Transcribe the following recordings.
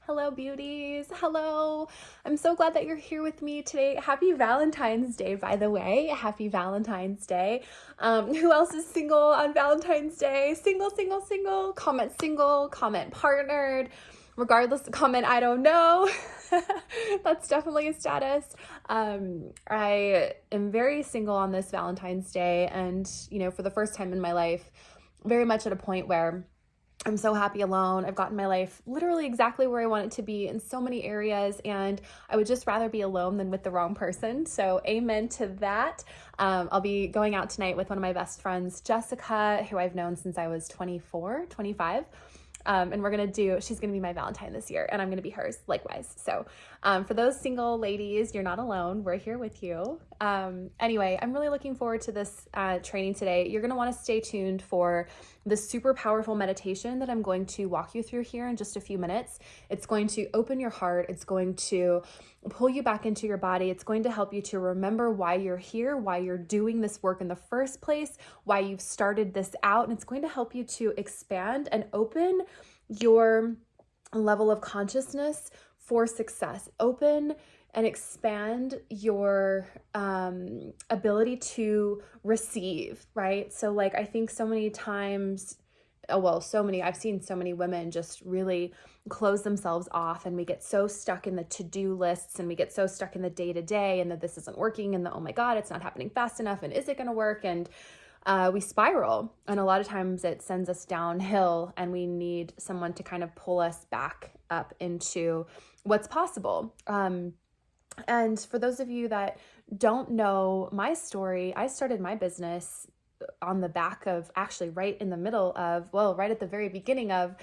Hello, beauties. Hello. I'm so glad that you're here with me today. Happy Valentine's Day, by the way. Happy Valentine's Day. Who else is single on Valentine's Day? Single, single, single. Comment partnered. Regardless, comment I don't know. That's definitely a status. I am very single on this Valentine's Day, and for the first time in my life, very much at a point where I'm so happy alone. I've gotten my life literally exactly where I want it to be in so many areas, and I would just rather be alone than with the wrong person. So amen to that. I'll be going out tonight with one of my best friends, Jessica, who I've known since I was 24, 25. And she's going to be my Valentine this year, and I'm going to be hers likewise. So for those single ladies, you're not alone. We're here with you. Anyway, I'm really looking forward to this training today. You're going to want to stay tuned for the super powerful meditation that I'm going to walk you through here in just a few minutes. It's going to open your heart. It's going to pull you back into your body. It's going to help you to remember why you're here, why you're doing this work in the first place, why you've started this out. And it's going to help you to expand and open your level of consciousness for success. Open and expand your ability to receive, right? So I think so many times, I've seen so many women just really close themselves off, and we get so stuck in the to-do lists, and we get so stuck in the day-to-day, and that this isn't working, and oh my God, it's not happening fast enough, and is it going to work? And we spiral, and a lot of times it sends us downhill, and we need someone to kind of pull us back up into what's possible. And for those of you that don't know my story, I started my business on the back of, actually right in the middle of, right at the very beginning of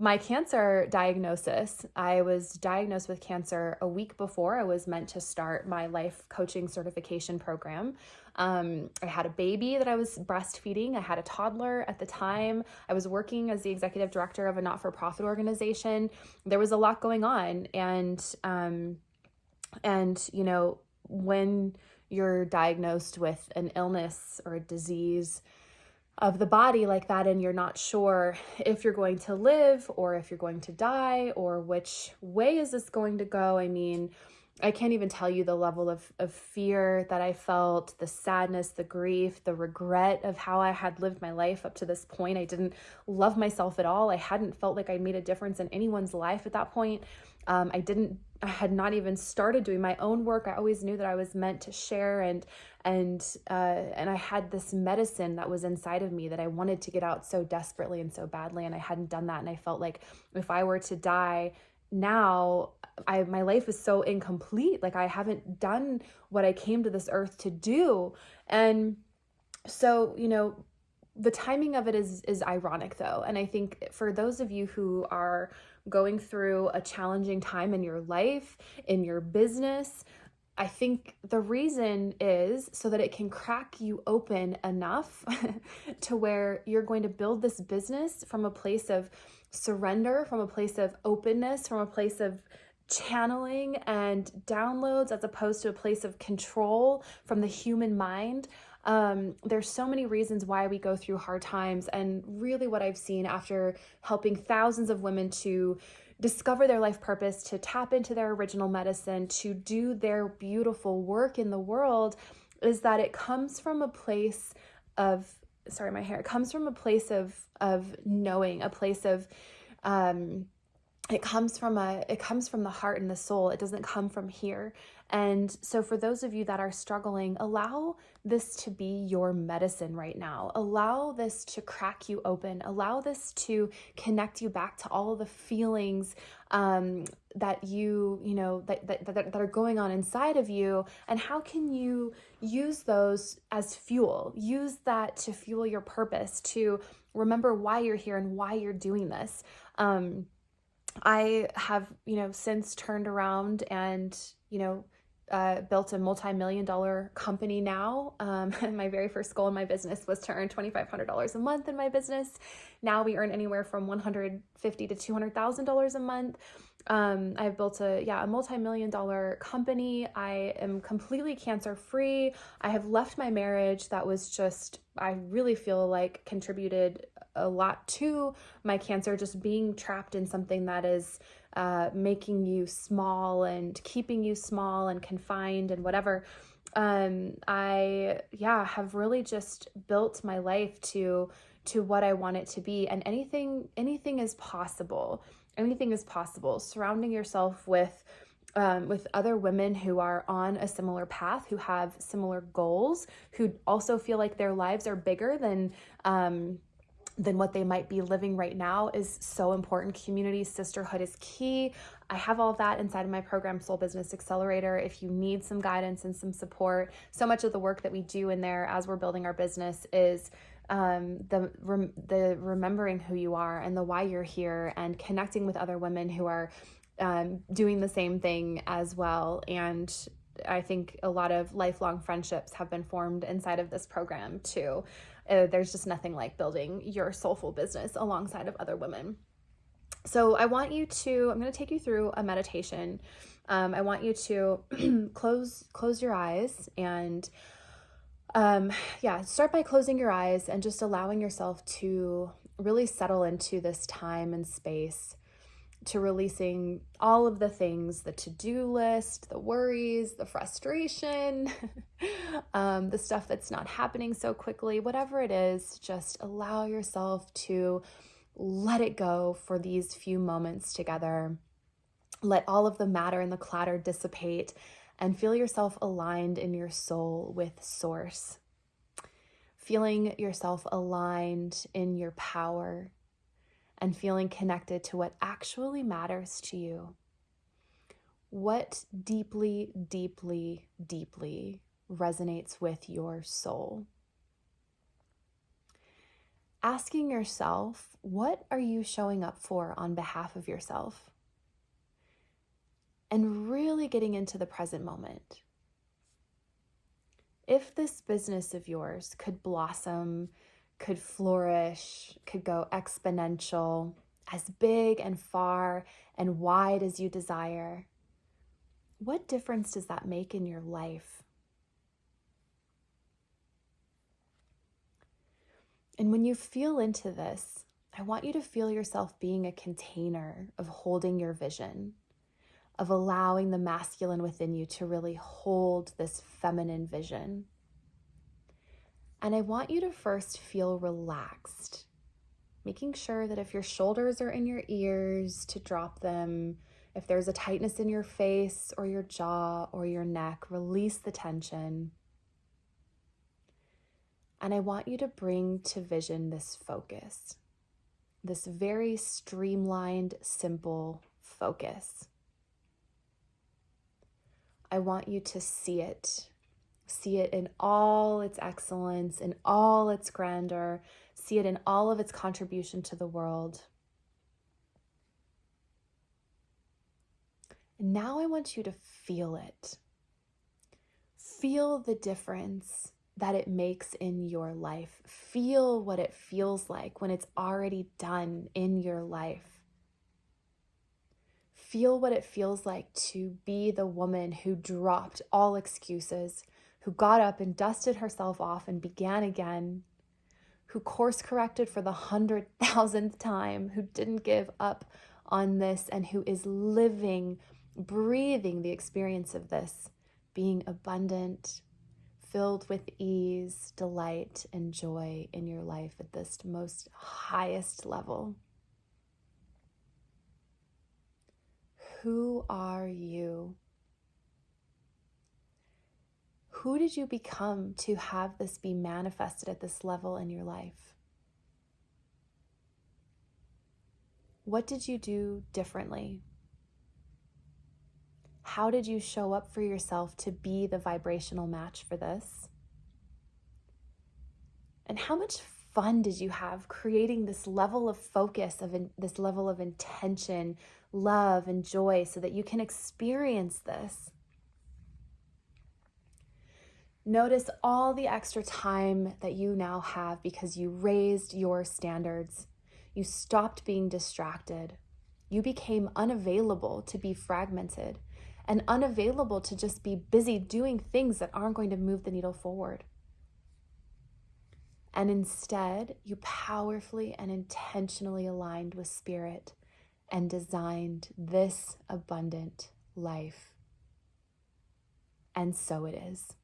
my cancer diagnosis. I was diagnosed with cancer a week before I was meant to start my life coaching certification program. I had a baby that I was breastfeeding. I had a toddler at the time. I was working as the executive director of a not-for-profit organization. There was a lot going on. And when you're diagnosed with an illness or a disease of the body like that, and you're not sure if you're going to live or if you're going to die, or which way is this going to go, I mean, I can't even tell you the level of fear that I felt, the sadness, the grief, the regret of how I had lived my life up to this point. I didn't love myself at all. I hadn't felt like I made a difference in anyone's life at that point. I had not even started doing my own work. I always knew that I was meant to share, and I had this medicine that was inside of me that I wanted to get out so desperately and so badly, and I hadn't done that. And I felt like if I were to die now, my life is so incomplete. Like I haven't done what I came to this earth to do. And so, the timing of it is ironic though. And I think for those of you who are going through a challenging time in your life, in your business, I think the reason is so that it can crack you open enough to where you're going to build this business from a place of surrender, from a place of openness, from a place of channeling and downloads, as opposed to a place of control from the human mind. There's so many reasons why we go through hard times, and really what I've seen after helping thousands of women to discover their life purpose, to tap into their original medicine, to do their beautiful work in the world, is that it comes from a place of, it comes from a place of knowing, a place of, it comes from the heart and the soul. It doesn't come from here. And so for those of you that are struggling, allow this to be your medicine right now. Allow this to crack you open. Allow this to connect you back to all of the feelings that that are going on inside of you. And how can you use those as fuel? Use that to fuel your purpose, to remember why you're here and why you're doing this. I have, since turned around and, built a multi-million-dollar company now. My very first goal in my business was to earn $2,500 a month in my business. Now we earn anywhere from $150,000 to $200,000 a month. I've built a multi-million-dollar company. I am completely cancer-free. I have left my marriage that was just, I really feel like contributed a lot to my cancer, just being trapped in something that is making you small and keeping you small and confined and whatever. I have really just built my life to what I want it to be, and anything is possible. Anything is possible. Surrounding yourself with other women who are on a similar path, who have similar goals, who also feel like their lives are bigger than what they might be living right now, is so important. Community, sisterhood is key. I have all of that inside of my program, Soul Business Accelerator. If you need some guidance and some support, so much of the work that we do in there as we're building our business is the remembering who you are and the why you're here, and connecting with other women who are doing the same thing as well. And I think a lot of lifelong friendships have been formed inside of this program too. There's just nothing like building your soulful business alongside of other women. So I'm going to take you through a meditation. I want you to close your eyes and start by closing your eyes and just allowing yourself to really settle into this time and space, to releasing all of the things, the to-do list, the worries, the frustration, the stuff that's not happening so quickly, whatever it is. Just allow yourself to let it go for these few moments together. Let all of the matter and the clatter dissipate, and feel yourself aligned in your soul with Source. Feeling yourself aligned in your power, and feeling connected to what actually matters to you. What deeply, deeply, deeply resonates with your soul. Asking yourself, what are you showing up for on behalf of yourself? And really getting into the present moment. If this business of yours could blossom, could flourish, could go exponential, as big and far and wide as you desire, what difference does that make in your life? And when you feel into this, I want you to feel yourself being a container of holding your vision, of allowing the masculine within you to really hold this feminine vision. And I want you to first feel relaxed, making sure that if your shoulders are in your ears, to drop them. If there's a tightness in your face or your jaw or your neck, release the tension. And I want you to bring to vision this focus, this very streamlined, simple focus. I want you to see it in all its excellence, in all its grandeur, see it in all of its contribution to the world. And now I want you to feel it. Feel the difference that it makes in your life. Feel what it feels like when it's already done in your life. Feel what it feels like to be the woman who dropped all excuses, who got up and dusted herself off and began again, who course corrected for the 100,000th time, who didn't give up on this, and who is living, breathing the experience of this, being abundant, filled with ease, delight, and joy in your life at this most highest level. Who are you? Who did you become to have this be manifested at this level in your life? What did you do differently? How did you show up for yourself to be the vibrational match for this? And how much fun did you have creating this level of focus, this level of intention, love, and joy so that you can experience this? Notice all the extra time that you now have because you raised your standards. You stopped being distracted. You became unavailable to be fragmented and unavailable to just be busy doing things that aren't going to move the needle forward. and instead you powerfully and intentionally aligned with Spirit and designed this abundant life. And so it is.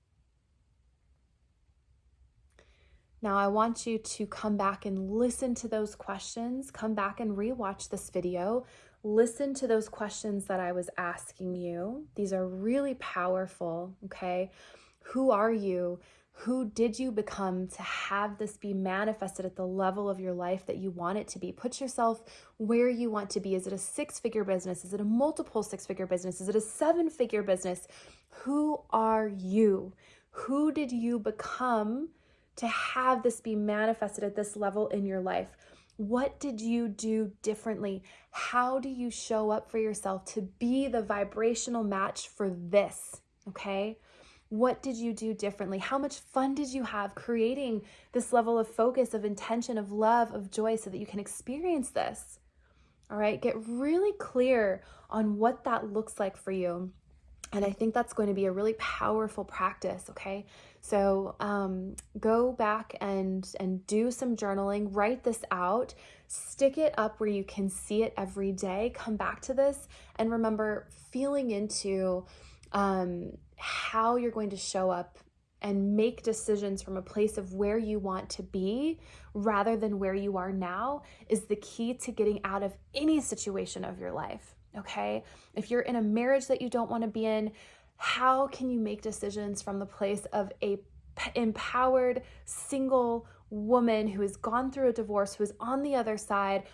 Now, I want you to come back and listen to those questions. Come back and rewatch this video. Listen to those questions that I was asking you. These are really powerful, okay? Who are you? Who did you become to have this be manifested at the level of your life that you want it to be? Put yourself where you want to be. Is it a 6-figure business? Is it a multiple 6-figure business? Is it a 7-figure business? Who are you? Who did you become to have this be manifested at this level in your life? What did you do differently? How do you show up for yourself to be the vibrational match for this? Okay? What did you do differently? How much fun did you have creating this level of focus, of intention, of love, of joy so that you can experience this? All right? Get really clear on what that looks like for you. And I think that's going to be a really powerful practice, okay? So go back and do some journaling, write this out, stick it up where you can see it every day, come back to this, and remember feeling into how you're going to show up and make decisions from a place of where you want to be rather than where you are now is the key to getting out of any situation of your life. Okay, if you're in a marriage that you don't want to be in, how can you make decisions from the place of a empowered single woman who has gone through a divorce, who is on the other side?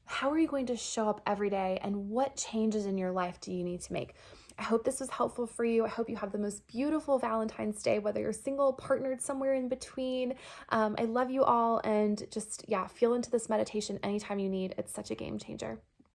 How are you going to show up every day, and what changes in your life do you need to make? I hope this was helpful for you. I hope you have the most beautiful Valentine's Day, whether you're single, partnered, somewhere in between. I love you all, and just, feel into this meditation anytime you need. It's such a game changer.